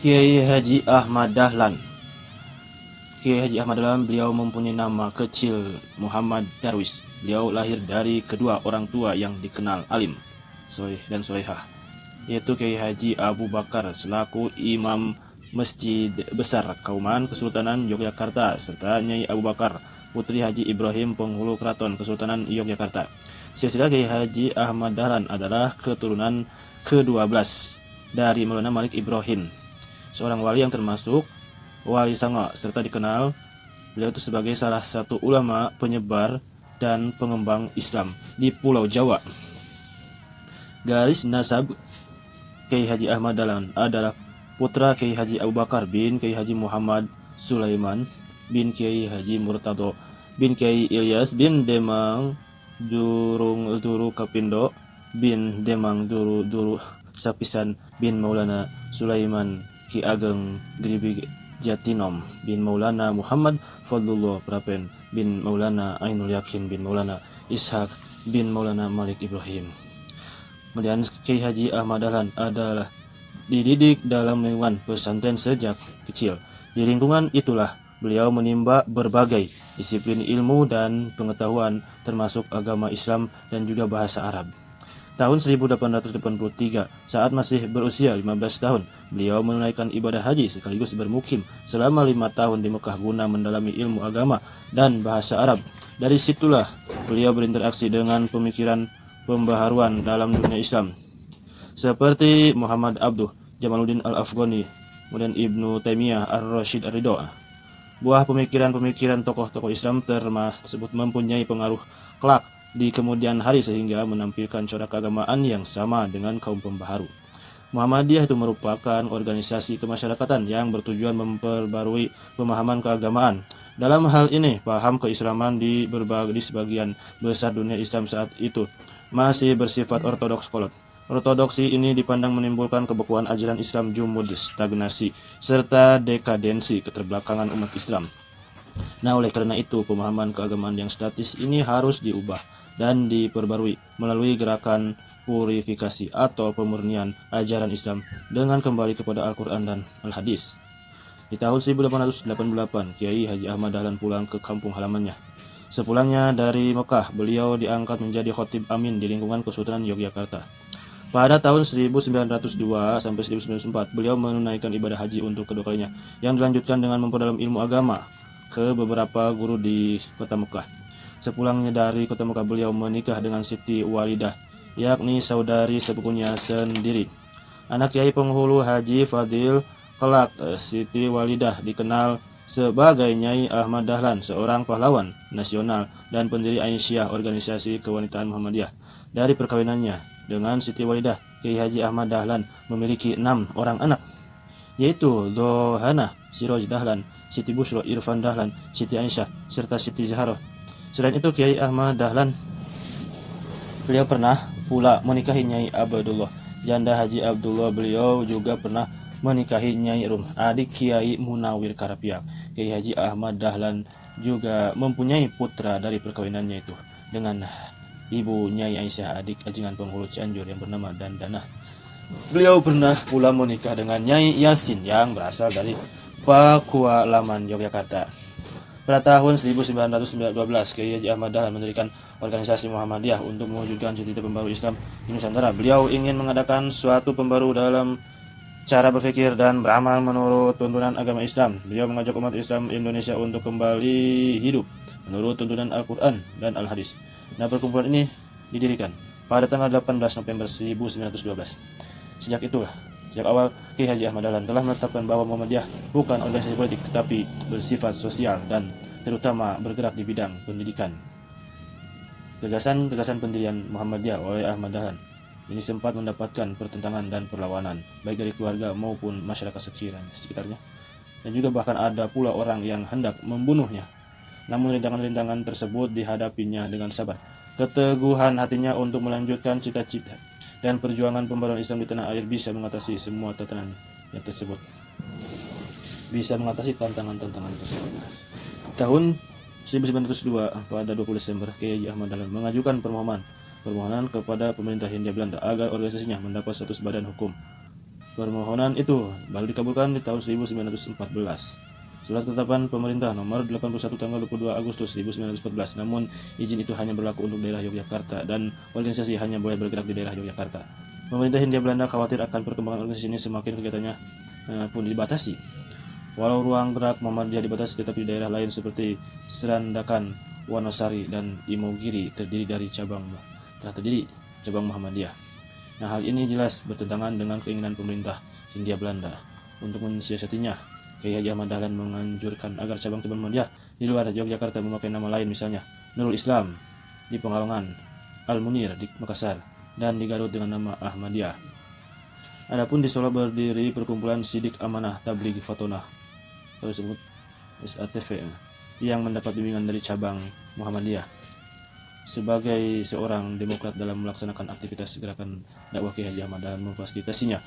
Kiai Haji Ahmad Dahlan. Kiai Haji Ahmad Dahlan, beliau mempunyai nama kecil Muhammad Darwis. Beliau lahir dari kedua orang tua yang dikenal alim, soleh dan solehah, yaitu Kiai Haji Abu Bakar selaku Imam Masjid Besar Kauman Kesultanan Yogyakarta, serta Nyai Abu Bakar Putri Haji Ibrahim penghulu Keraton Kesultanan Yogyakarta. Silsilah Kiai Haji Ahmad Dahlan adalah keturunan ke-12 dari Maulana Malik Ibrahim, seorang wali yang termasuk wali Sanga, serta dikenal beliau itu sebagai salah satu ulama penyebar dan pengembang Islam di Pulau Jawa. Garis nasab Kiai Haji Ahmad Dahlan adalah putra Kiai Haji Abu Bakar bin Kiai Haji Muhammad Sulaiman bin Kiai Haji Murtado bin Kiai Ilyas bin Demang Duru Kapindo bin Demang Duru Sapisan bin Maulana Sulaiman Ki Ageng Gribi Jatinom bin Maulana Muhammad Fadlullah Prapen bin Maulana Ainul Yakin bin Maulana Ishaq bin Maulana Malik Ibrahim. Kemudian Kiai Haji Ahmad Dahlan adalah dididik dalam lingkungan pesantren sejak kecil. Di lingkungan itulah beliau menimba berbagai disiplin ilmu dan pengetahuan termasuk agama Islam dan juga bahasa Arab. Tahun 1883, saat masih berusia 15 tahun, beliau menunaikan ibadah haji sekaligus bermukim selama 5 tahun di Mekah guna mendalami ilmu agama dan bahasa Arab. Dari situlah beliau berinteraksi dengan pemikiran pembaharuan dalam dunia Islam, seperti Muhammad Abduh, Jamaluddin Al-Afghani, kemudian Ibnu Taimiyah, Ar-Rasyid Ar-Ridho. Buah pemikiran-pemikiran tokoh-tokoh Islam tersebut mempunyai pengaruh kelak di kemudian hari sehingga menampilkan corak keagamaan yang sama dengan kaum pembaharu. Muhammadiyah itu merupakan organisasi kemasyarakatan yang bertujuan memperbarui pemahaman keagamaan. Dalam hal ini, paham keislaman di sebagian besar dunia Islam saat itu masih bersifat ortodoks kolot. Ortodoksi ini dipandang menimbulkan kebekuan ajaran Islam, jumud, stagnasi, serta dekadensi keterbelakangan umat Islam. Nah, oleh karena itu, pemahaman keagamaan yang statis ini harus diubah dan diperbarui melalui gerakan purifikasi atau pemurnian ajaran Islam dengan kembali kepada Al-Quran dan Al-Hadis. Di tahun 1888, Kiai Haji Ahmad Dahlan pulang ke kampung halamannya. Sepulangnya dari Mekah, beliau diangkat menjadi khotib amin di lingkungan Kesultanan Yogyakarta. Pada tahun 1902 sampai 1904, beliau menunaikan ibadah haji untuk kedua kalinya, yang dilanjutkan dengan memperdalam ilmu agama ke beberapa guru di kota Mekah. Sepulangnya dari kota Mekah, beliau menikah dengan Siti Walidah, yakni saudari sepupunya sendiri. Anak Kiai penghulu Haji Fadil kelak, Siti Walidah dikenal sebagai Nyai Ahmad Dahlan, seorang pahlawan nasional dan pendiri Aisyah, organisasi kewanitaan Muhammadiyah. Dari perkawinannya dengan Siti Walidah, Kiai Haji Ahmad Dahlan memiliki 6 orang anak, yaitu Dohana Siroj Dahlan, Siti Bushro Irfan Dahlan, Siti Aisyah, serta Siti Zahra. Selain itu, Kiai Ahmad Dahlan beliau pernah pula menikahi Nyai Abdullah, janda Haji Abdullah. Beliau juga pernah menikahi Nyai Rum, adik Kiai Munawir Karapiak. Kiai Haji Ahmad Dahlan juga mempunyai putra dari perkawinannya itu dengan Ibu Nyai Aisyah, adik ajengan penghulu Cianjur yang bernama Dandana. Beliau pernah pula menikah dengan Nyai Yasin yang berasal dari Pakualaman, Yogyakarta. Pada tahun 1912, Kiai Haji Ahmad Dahlan mendirikan organisasi Muhammadiyah untuk mewujudkan cita-cita pembaru Islam di Nusantara. Beliau ingin mengadakan suatu pembaru dalam cara berpikir dan beramal menurut tuntunan agama Islam. Beliau mengajak umat Islam Indonesia untuk kembali hidup menurut tuntunan Al-Quran dan Al-Hadis. Nah, perkumpulan ini didirikan pada tanggal 18 November 1912. Sejak awal Kiai Haji Ahmad Dahlan telah menetapkan bahwa Muhammadiyah bukan organisasi politik tetapi bersifat sosial dan terutama bergerak di bidang pendidikan. Gagasan pendirian Muhammadiyah oleh Ahmad Dahlan ini sempat mendapatkan pertentangan dan perlawanan baik dari keluarga maupun masyarakat sekitarnya, dan juga bahkan ada pula orang yang hendak membunuhnya. Namun rintangan-rintangan tersebut dihadapinya dengan sabar, keteguhan hatinya untuk melanjutkan cita-cita dan perjuangan pembaruan Islam di tanah air bisa mengatasi semua tantangan yang tersebut. Bisa mengatasi tantangan-tantangan tersebut. Tahun 1902 pada 20 Desember, Kiai Haji Ahmad Dahlan mengajukan permohonan kepada pemerintah Hindia Belanda agar organisasinya mendapat status badan hukum Permohonan itu baru dikabulkan di tahun 1914. Surat ketetapan pemerintah nomor 81 tanggal 22 Agustus 1914. Namun izin itu hanya berlaku untuk daerah Yogyakarta dan organisasi hanya boleh bergerak di daerah Yogyakarta. Pemerintah Hindia Belanda khawatir akan perkembangan organisasi ini semakin kegiatannya pun dibatasi. Walau ruang gerak Muhammadiyah dibatasi, tetapi daerah lain seperti Serandakan, Wonosari, dan Imogiri telah terdiri cabang Muhammadiyah. Nah, hal ini jelas bertentangan dengan keinginan pemerintah Hindia Belanda. Untuk mensiasatinya, Kiai Haji Ahmad Dahlan menganjurkan agar cabang-cabang Muhammadiyah di luar Yogyakarta memakai nama lain, misalnya Nurul Islam di Pekalongan, Al-Munir di Makassar, dan di Garut dengan nama Ahmadiyah. Adapun di Solo berdiri Perkumpulan Sidik Amanah Tabligh Fatonah atau disebut SATV yang mendapat bimbingan dari cabang Muhammadiyah. Sebagai seorang demokrat dalam melaksanakan aktivitas gerakan dakwah Kiai Haji Ahmad Dahlan memfasilitasinya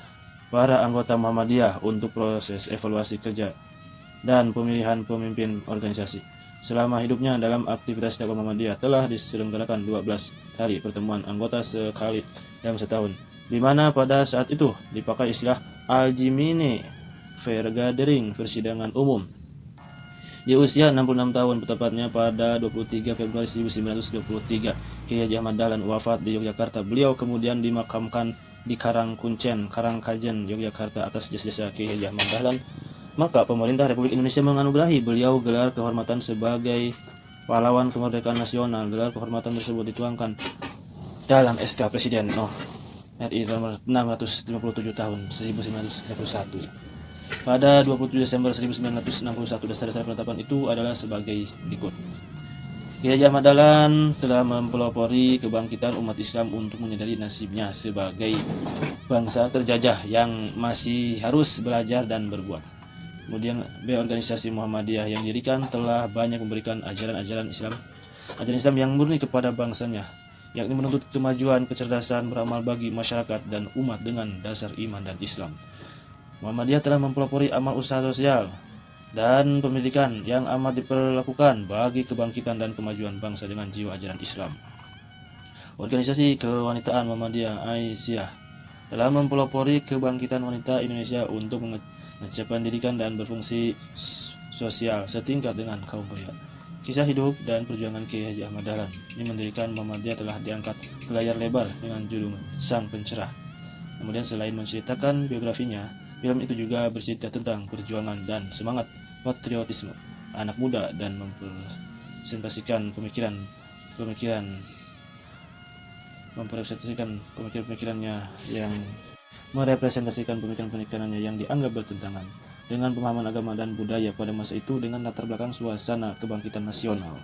para anggota Muhammadiyah untuk proses evaluasi kerja dan pemilihan pemimpin organisasi. Selama hidupnya dalam aktivitas dakwah Muhammadiyah telah diselenggarakan 12 hari pertemuan anggota sekali dalam setahun, di mana pada saat itu dipakai istilah Al-Jimini Fair Gathering, persidangan umum. Di usia 66 tahun, tepatnya pada 23 Februari 1923, Kiai Haji Ahmad Dahlan wafat di Yogyakarta. Beliau kemudian dimakamkan di Karangkuncen, Karangkajen, Yogyakarta atas jasa-jasa Kiai Haji Ahmad Dahlan. Maka pemerintah Republik Indonesia menganugerahi beliau gelar kehormatan sebagai pahlawan kemerdekaan nasional. Gelar kehormatan tersebut dituangkan dalam SK Presiden RI nomor 657 tahun 1931. Pada 27 Desember 1961, dasar-dasar penetapan itu adalah sebagai berikut. Kiai Haji Ahmad Dahlan telah mempelopori kebangkitan umat Islam untuk menyadari nasibnya sebagai bangsa terjajah yang masih harus belajar dan berbuat. Kemudian organisasi Muhammadiyah yang didirikan telah banyak memberikan ajaran Islam yang murni kepada bangsanya, yakni menuntut kemajuan, kecerdasan, beramal bagi masyarakat dan umat dengan dasar iman dan Islam. Muhammadiyah telah mempelopori amal usaha sosial dan pendidikan yang amat diperlakukan bagi kebangkitan dan kemajuan bangsa dengan jiwa ajaran Islam. Organisasi Kewanitaan Muhammadiyah Aisyah telah mempelopori kebangkitan wanita Indonesia untuk mengecap pendidikan dan berfungsi sosial setingkat dengan kaum pria. Kisah hidup dan perjuangan Kiai Haji Ahmad Dahlan ini mendirikan Muhammadiyah telah diangkat ke layar lebar dengan judul Sang Pencerah. Kemudian selain menceritakan biografinya, film itu juga bercerita tentang perjuangan dan semangat patriotisme anak muda dan mempresentasikan pemikirannya yang merepresentasikan pemikiran-pemikirannya yang dianggap bertentangan dengan pemahaman agama dan budaya pada masa itu dengan latar belakang suasana kebangkitan nasional.